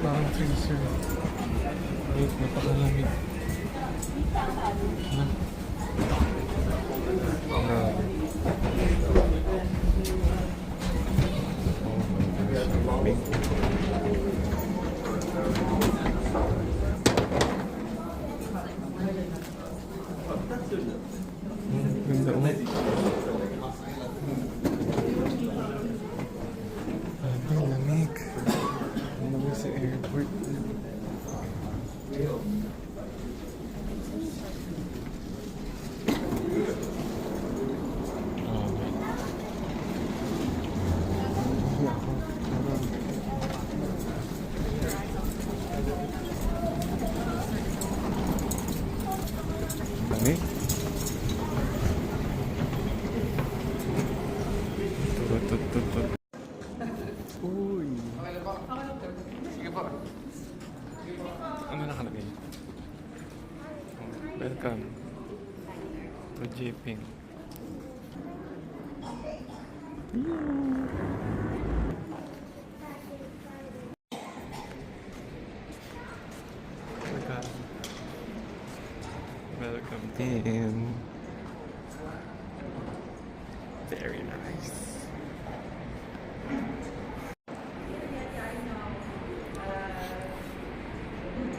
Parang freezer. Wait, napakalamig. Ano? Grabe. Oh my gosh. Ganda ulit. Ang lamig. Ang lamig sa airport. Lamig. Tut. Uy. Sige po. Ano nakalagay? Welcome to Jeeping. Welcome team. Very nice.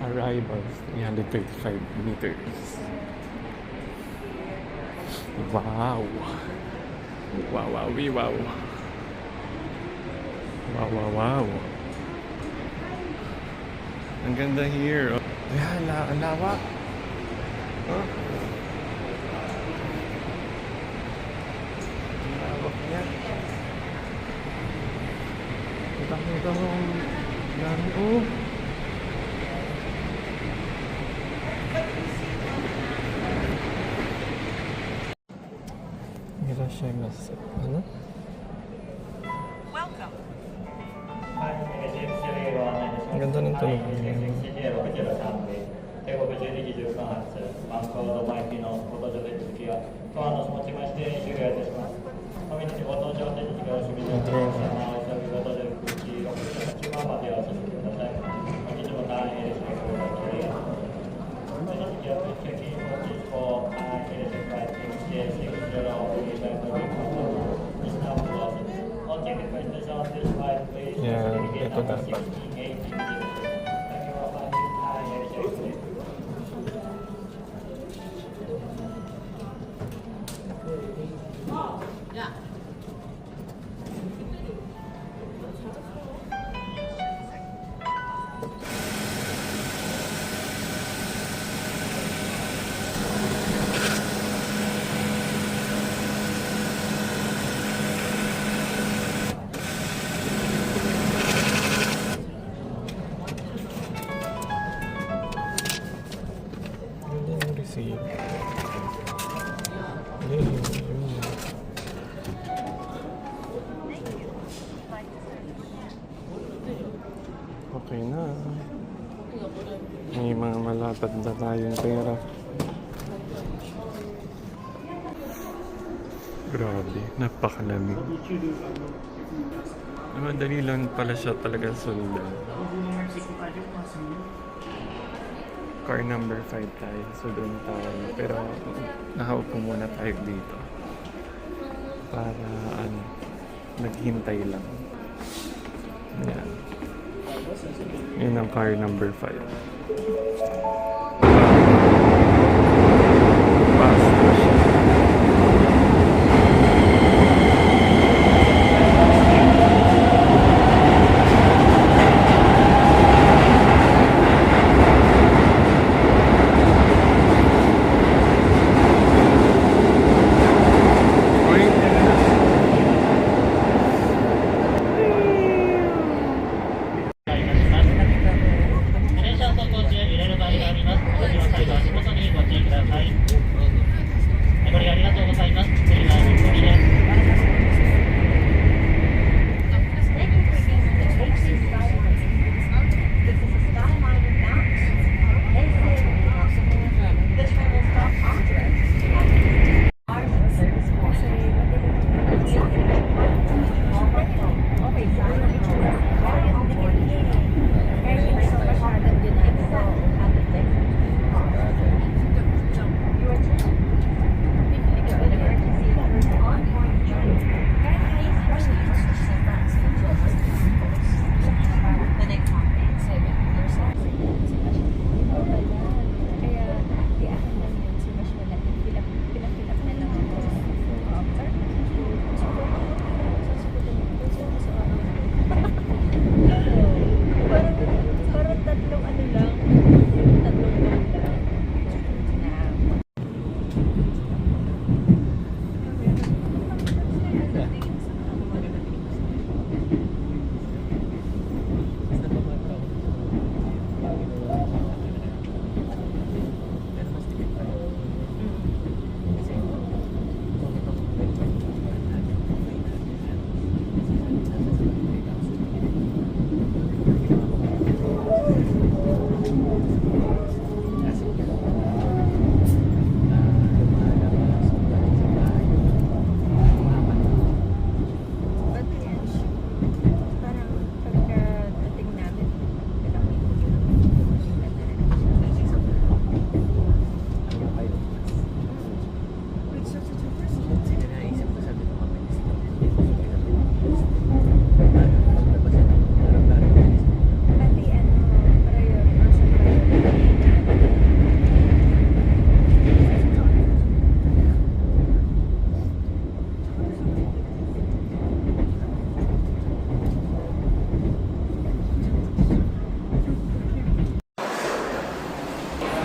Arrivals 335 meters. Wow. Wow. Wow. Ang ganda here. Ayan, ang lawak. Huh? Ang lawak niya. Kita mo ang dami. Oh. Irashimasu. Ano? Welcome. Ang ganda ng tunog. 帝国12時10分発、バンコードマイピのご搭乗手続きは、ドアのもちまして終了いたします。お見にご搭乗手続きがお済みのお客様、お急ぎご搭乗空気68番までお進みください。お見にも大変ですが、ご搭乗ありがとうございます。お見にはチェキン44、LSF Writing K60 をお見にいただくということで、On ticket presentation on this flight, please indicate number 16, 18 digits. Thank you for flying Thai Airways. Okay na. May mga malapad na tayong pera. Grabe, napakalamig. Madali lang pala siya talaga sundan. Car number 5 tayo, so doon tayo. Pero nakaupo muna tayo dito. Para naghintay lang. Yan. Yun ang car number 5. Fast na siya.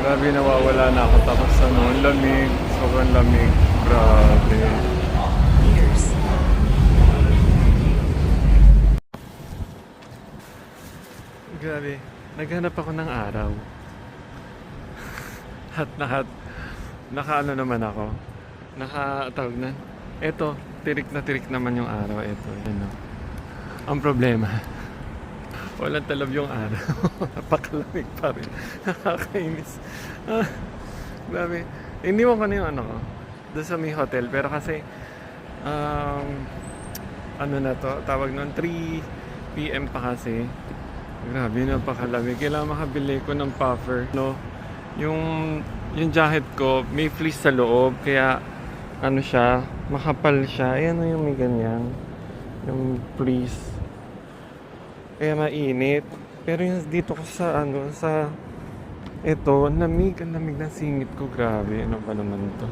Grabe, nawawala na ako. Tapos ano, ang lamig. Sobrang lamig. Grabe. Grabe. Naghanap ako ng araw. Hat. Naka ano naman ako. Tawag na. Eto, tirik naman yung araw. Eto, ano. Ang problema, walang talab yung araw. Napakalamig pa rin. Nakakainis. Grabe. Iniwan ko na yung ano ko. Doon sa may hotel. Pero kasi, ano na to, tawag nun, 3 PM pa kasi. Grabe, napakalamig. Kailangan makabili ko ng puffer. No? Yung jacket ko, may fleece sa loob. Kaya, ano siya, makapal siya. Ayan o yung may ganyan. Yung fleece. Kaya mainit. Pero yung dito ko sa ano, sa ito, ang lamig ng singit ko. Grabe, ano ba naman to?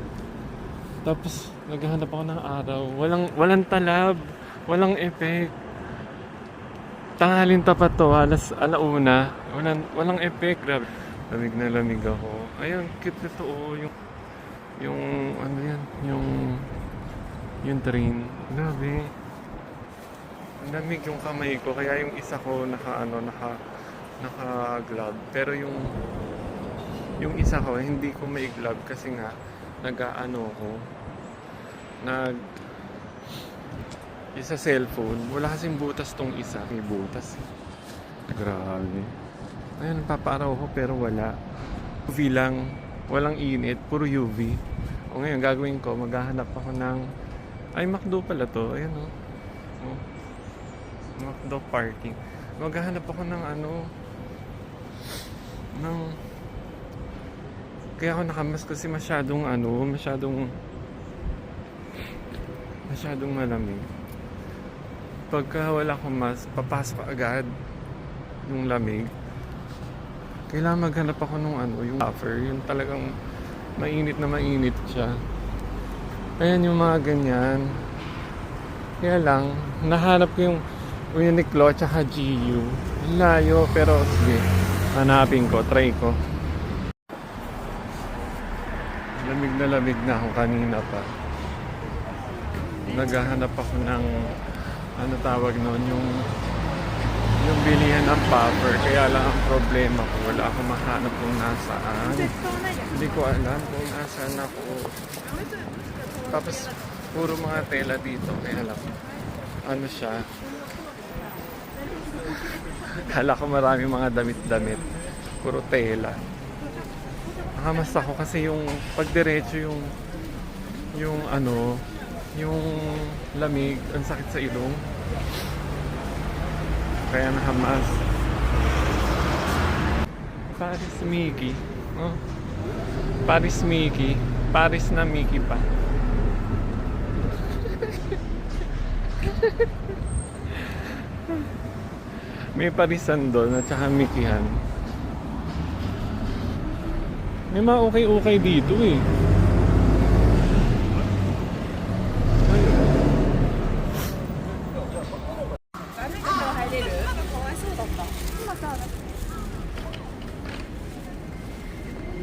Tapos, naghahanap ako ng araw. Walang talab. Walang effect. Tanghalin tapat to, alauna. Walang effect. Grabe. Lamig na lamig ako. Ayun, cute na to. Yung ano yan, yung train. Grabe. Lamig yung kamay ko, kaya yung isa ko naka glove. Pero yung isa ko hindi ko may glove kasi nga isa cellphone. Wala kasing butas tong isa, may butas. Grabe. Ayun, papaaraw ko pero wala. UV lang, walang init, puro UV. O ngayon gagawin ko, maghahanap ako ng McDo pala to. Ayan o. McDo parking. Maghahanap ako ng kaya ako nakamas kasi masyadong malamig. Pagka wala akong mask, papasok agad yung lamig. Kailangan maghanap ako ng yung buffer, yung talagang mainit na mainit siya. Ayan yung mga ganyan. Kaya lang, nahanap ko yung Uniqlo at saka GU. Layo, pero sige. Hanapin ko, try ko. Lamig na ako kanina pa. Naghahanap ako ng ano tawag noon, yung bilihan ng puffer. Kaya lang ang problema ko, wala akong mahanap kung nasaan. Hindi ko alam kung nasaan ako. Tapos puro mga tela dito. Kaya lang, ano siya, kala ko marami mga damit-damit. Puro tela. Nakamas ako kasi yung pagdiretso yung lamig, ang sakit sa ilong. Kaya nahamas. Paris Mickey. Oh. Paris Mickey. Paris na Mickey pa. May parisan doon at saka Mickeyhan. May mga okay dito eh.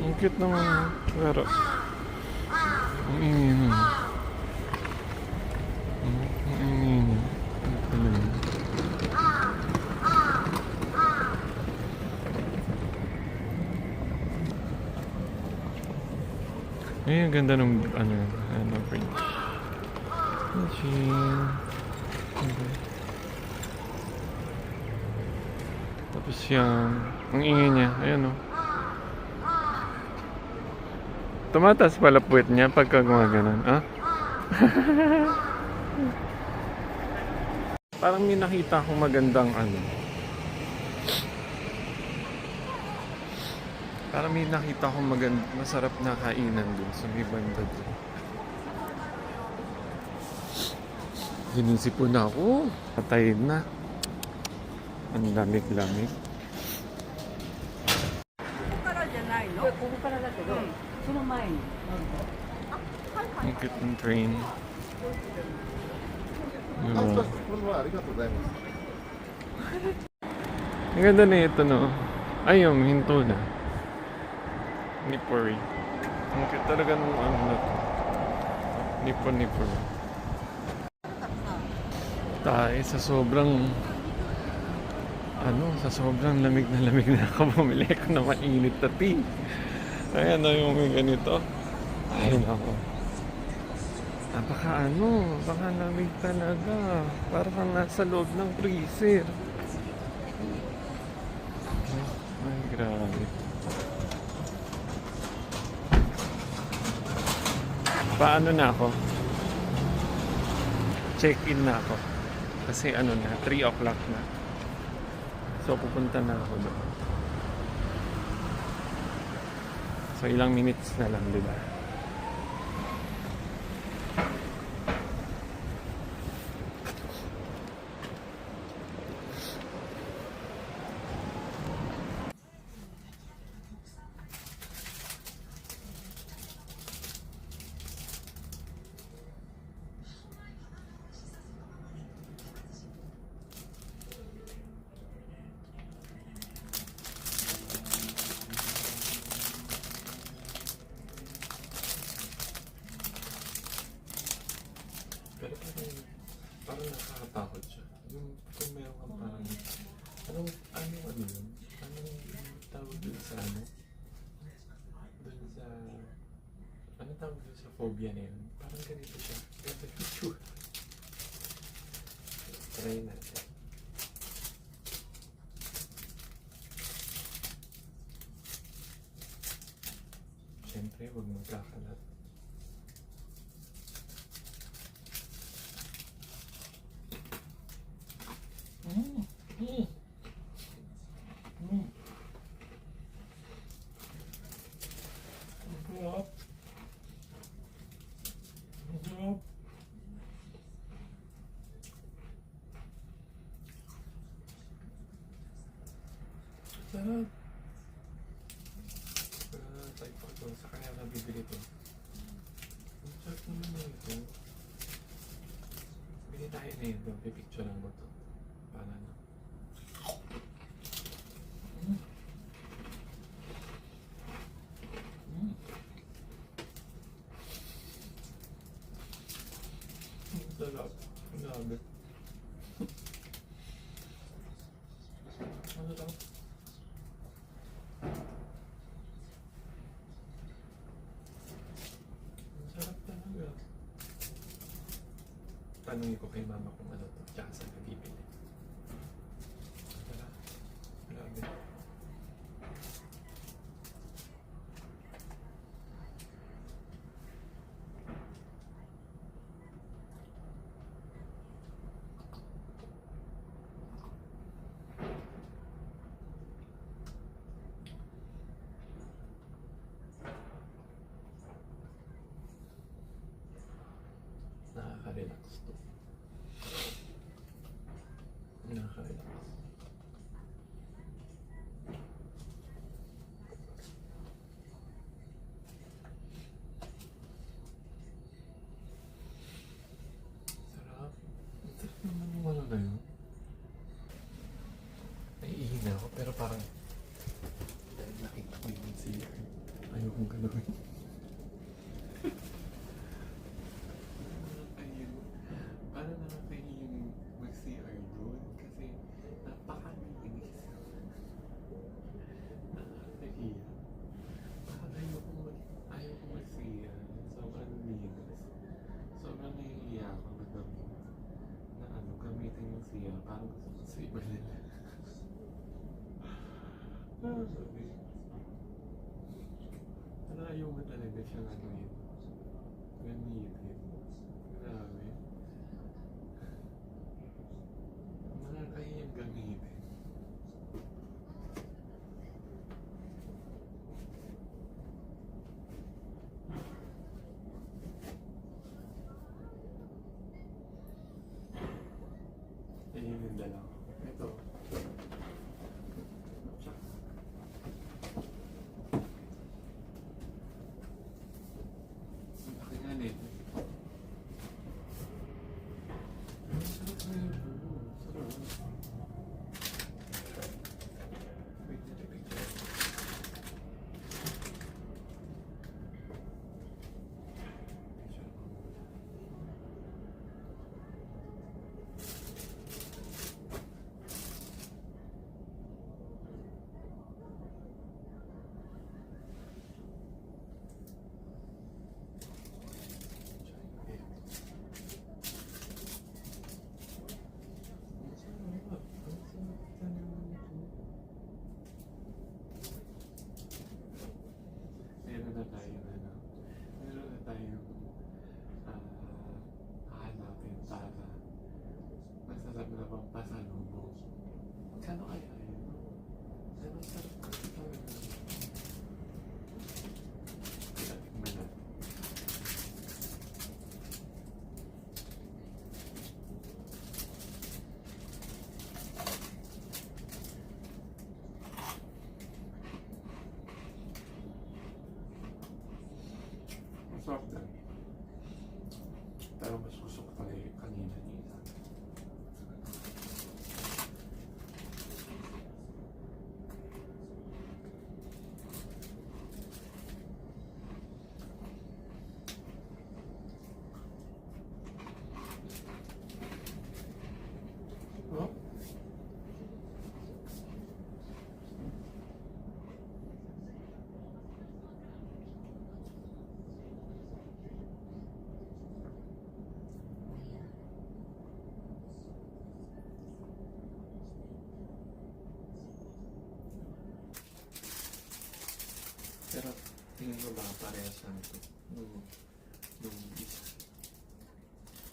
Ang cute naman. Pero ang ingay nun. Ang ingay nun. Ay, ang ganda ng bridge. Okay. Tapos yan, ang ingay niya, ayan o. Tumataas pala puwet niya pagka gumaganon, ah? Parang may nakita akong magandang parang may nakita akong masarap na kainan dun sa may banda dun. Ginisipon na ako. Patayin na. Ang lamig-lamig. Ang cute ng train. Ang ganda na ito, no? Ay, yung hinto na. Nippori. Ang cute talaga nung ano na to. Nippon. Tayo sa sobrang lamig na ako, bumili ko na mainit na tea. Ayan na yung may ganito. Ay nako. Baka lamig talaga. Para kang nasa loob ng freezer. Ay, grabe. Paano na ako? Check-in na ako. Kasi 3 o'clock na. So, pupunta na ako doon. So, ilang minutes na lang, di ba? Pero parang nakakatakot siya. Yung kung meron kang parang, anong yun? Anong tawag dun sa Dun sa, anong tawag dun sa phobia na yun? Parang ganito siya. Ganito yung itsura. Try natin. Siyempre, huwag magkakalat. Sarap. Type ko to. Sa kanya nabibili to. Ang sarap naman na ito. Bili tayo na ito. Pipicturean mo to. Para na. Ang sarap. Ang grabe. Ano lang? Sarap talaga. Tanungin ko kay mama kung ano to, tsaka saan nabibili. Sarap. Grabe. Nakaka-relax to. Nakaka-relax. Sarap. Ang sarap naman yung ano na yun. Naiihina ako pero parang dahil nakita ko yung CR. Ayokong galawin. Paano nakakahiya yung mag-CR doon? Kasi napakalinis. Nakakahiya. Parang ayokong mag-CR. Sobrang linis. Sobrang nahihiya ako na gamitin yung CR. Parang gusto ko sa iba nila. Sabi. Parang ayaw mo talaga siyang yun. Gamitin. Grabe. Nakakahiyang gamitin. Ayun yung dalawa. Ito. Ang laki nga nito. Ang sarap na yun. Sarap. pasalubong. Kano kaya yun? Pero sarap kasi talaga. Kaya tikman natin. Masarap na. Pero mas gusto ko pala yung kanina nila. Oh? Pero tingin ko baka parehas lang ito nung isa.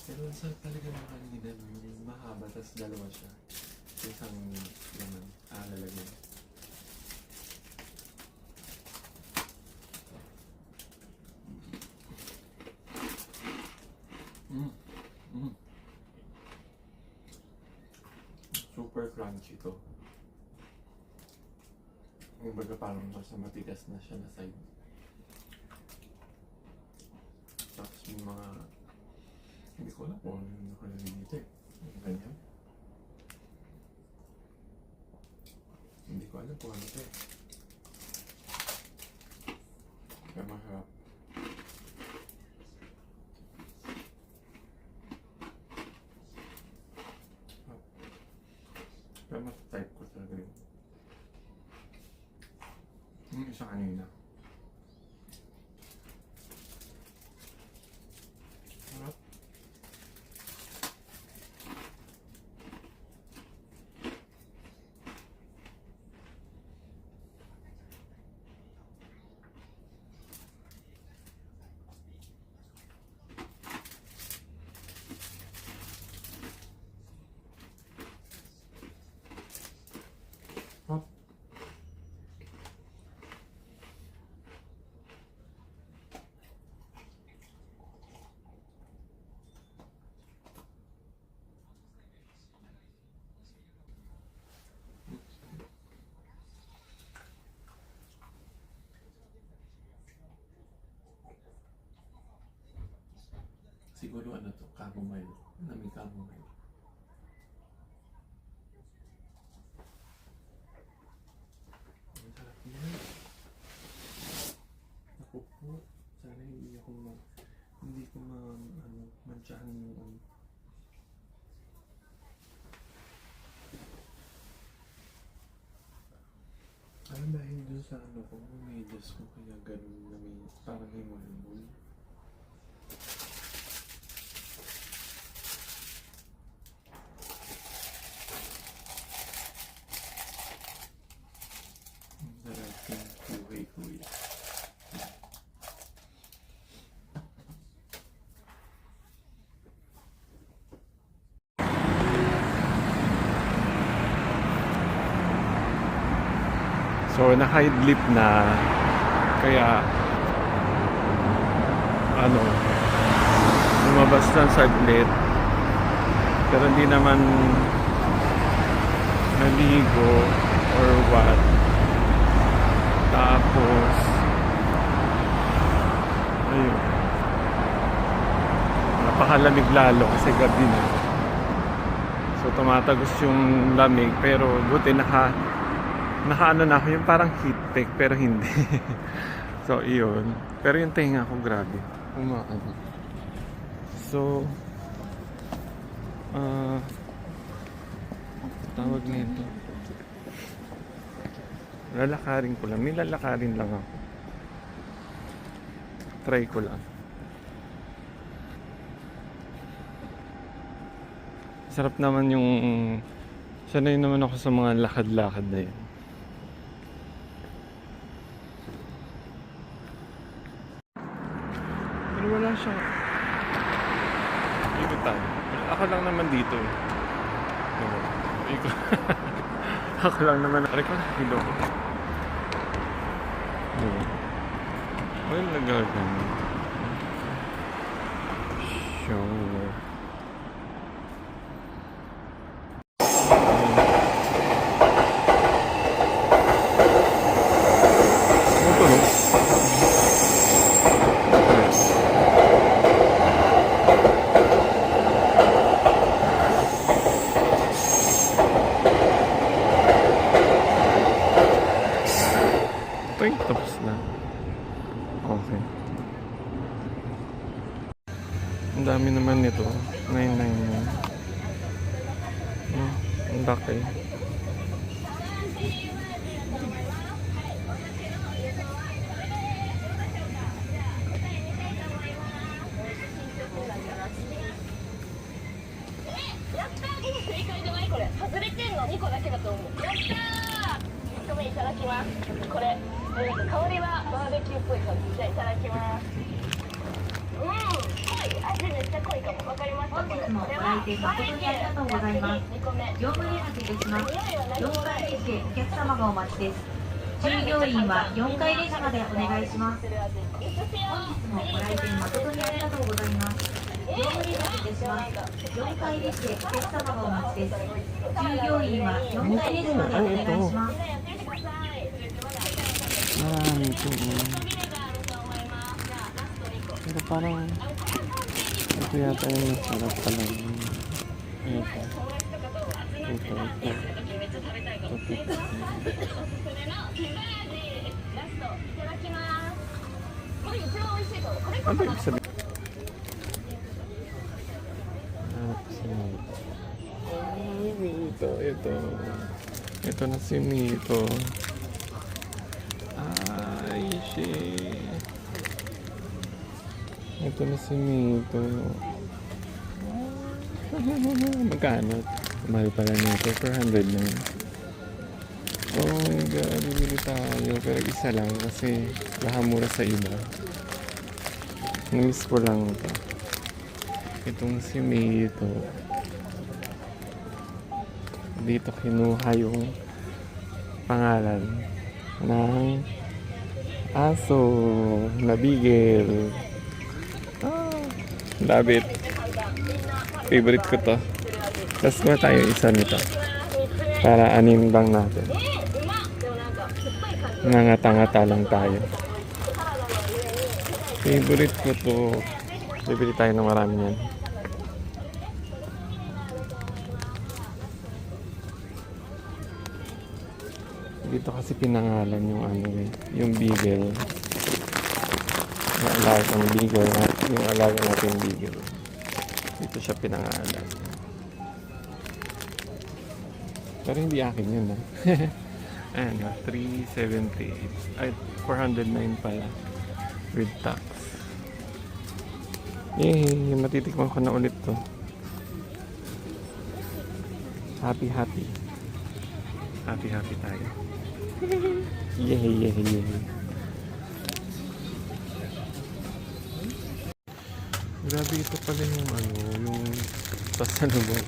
Pero sa talaga ng kanina, yung mahaba, tas dalawa siya. Isang naman, lalagyan. Super crunchy to. Yung baga parang basta matigas na siya na side. Tapos may mga... Hindi ko alam kung ano yung nakalagay dito eh. Yung ganyan. Hindi ko alam kung ano ito eh. Kaya masarap. Kaya mas type ko talaga yun. Yung isa kanina. Sarap. Sarap. Siguro ano to, chamomile. May chamomile. Ang sarap niya. Ako po, sana hindi ko mantsahan yung ano. Alam dahil dun sa ano ko, medyas ko kaya ganun na may parang himol-himol. So naka-idlip na kaya ano lumabas lang saglit pero hindi naman naligo or what. Tapos ayun, napakalamig lalo kasi gabi na, so tumatagos yung lamig pero buti naka-ano na ako, yung parang heat tech pero hindi. So iyon, pero yung tenga ko grabe umaano. So tawag nito, lalakarin ko lang, nilalakarin lang ako, try ko lang. Sarap naman yung sanay naman ako sa mga lakad-lakad na yun. Pero wala siyang ikutan. Ako lang naman dito. Diba? Ikaw. Ako lang naman. Aray ko, hilo ko. Diba? Well, nagagano. Sure. Ano to, no? Ay, tapos na. Okay. Ang dami naman nito. 999. Ang laki. Marami ito. Pero parang ito yata yung masarap talaga. Ito. Ito. Ano yung sabi? Ito na si Mito. Ay, shit. Ito na si Mito. Magkano? Mahal pala nito. 400 na. Oh my God, bibili tayo. Pero isa lang kasi baka mura sa iba. Namiss ko lang ito. Itong si Mito. Dito kinuha yung pangalan ng aso na bigel. Love it. Favorite ko to. Tapos kuha tayo isa nito. Para anin bang natin. Nangata-ngata lang tayo. Favorite ko to. Bibili tayo ng marami yan. Dito kasi pinangalan yung ano eh, yung beagle. Yung alaga ng beagle, yung alaga natin beagle. Dito siya pinangalan. Pero hindi akin yun ha. Ayan, 378. Ay, 409 pala. With tax. Yay! Matitikman ko na ulit to. Happy, happy. Happy, happy tayo. Yay, yay, yay. Grabe ito pala yung ano, yung pasalubong.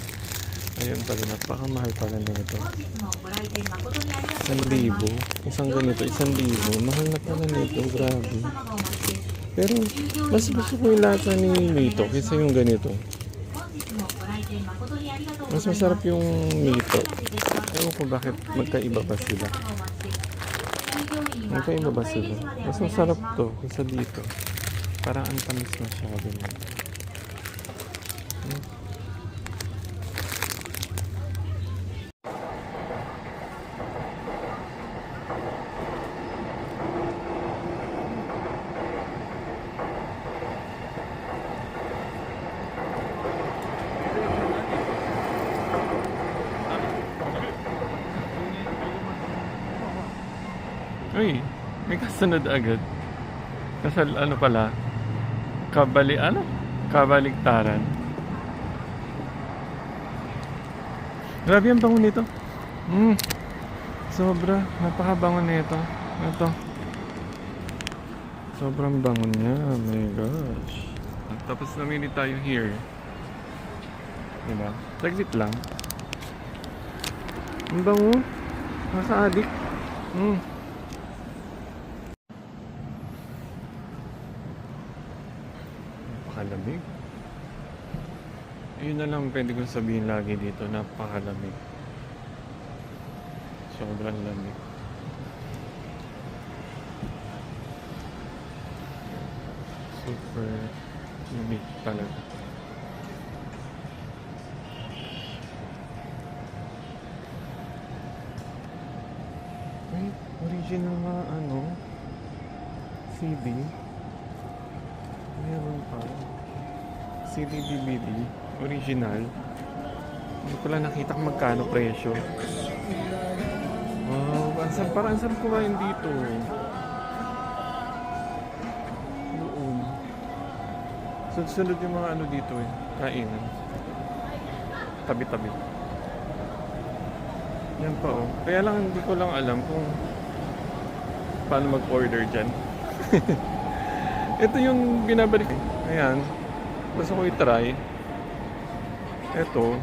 Ayun pala, napakamahal pala na ito. 1,000. Isang ganito, 1,000. Mahal na pala nito, grabe. Pero, mas gusto ko yung lasa ni Mito kaysa yung ganito. Mas masarap yung Mito. Ewan ko bakit magkaiba ba sila. Magkaiba ba sila? Mas masarap to kaysa dito. Parang ang tamis masyado. Uy, may kasunod agad. Kasal ano pala? Kabaliktaran. Grabe ang bango nito. Sobra, napakabango nito. Ito. Sobrang bango niya. Oh my gosh. Tapos namili tayo here. Diba? Saglit lang. Ang bango. Nakaka-addict. Napakalamig. Yun na lang pwede kong sabihin lagi dito. Napakalamig. Sobrang lamig. Super unique talaga. Wait, original nga ano? CD? Meron pa. CD DVD. Original. Hindi ko lang nakita kung magkano presyo. Wow, parang ang sarap kumain dito. Doon. Sunod yung mga ano dito eh. Kainan. Tabi-tabi. Yan pa oh. Kaya lang hindi ko lang alam kung paano mag-order dyan. Ito yung binabalik. Ayan. Gusto ko i-try. Ito.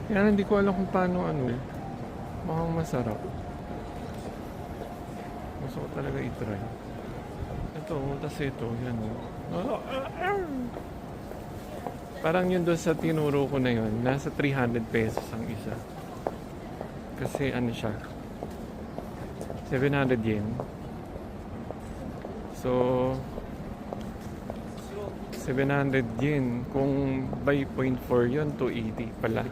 Yan, hindi ko alam kung paano ano. Mukhang masarap. Gusto ko talaga i-try. Ito, tas ito. Yan oh. Parang yun doon sa tinuro ko na yun. Nasa 300 pesos ang isa. Kasi ano siya. 700 yen. So 700 yen. Kung by 0.4 yun, 280 pala.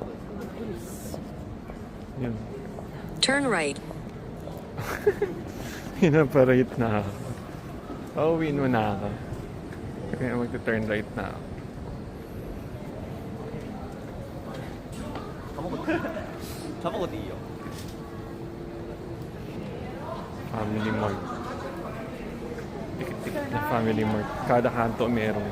Yun. Turn right. Hinaparate na ako. Pauwiin mo na ako. Kaya magta-turn right na ako. Family Mart. Tikit-tikit na Family Mart. Kada kanto meron.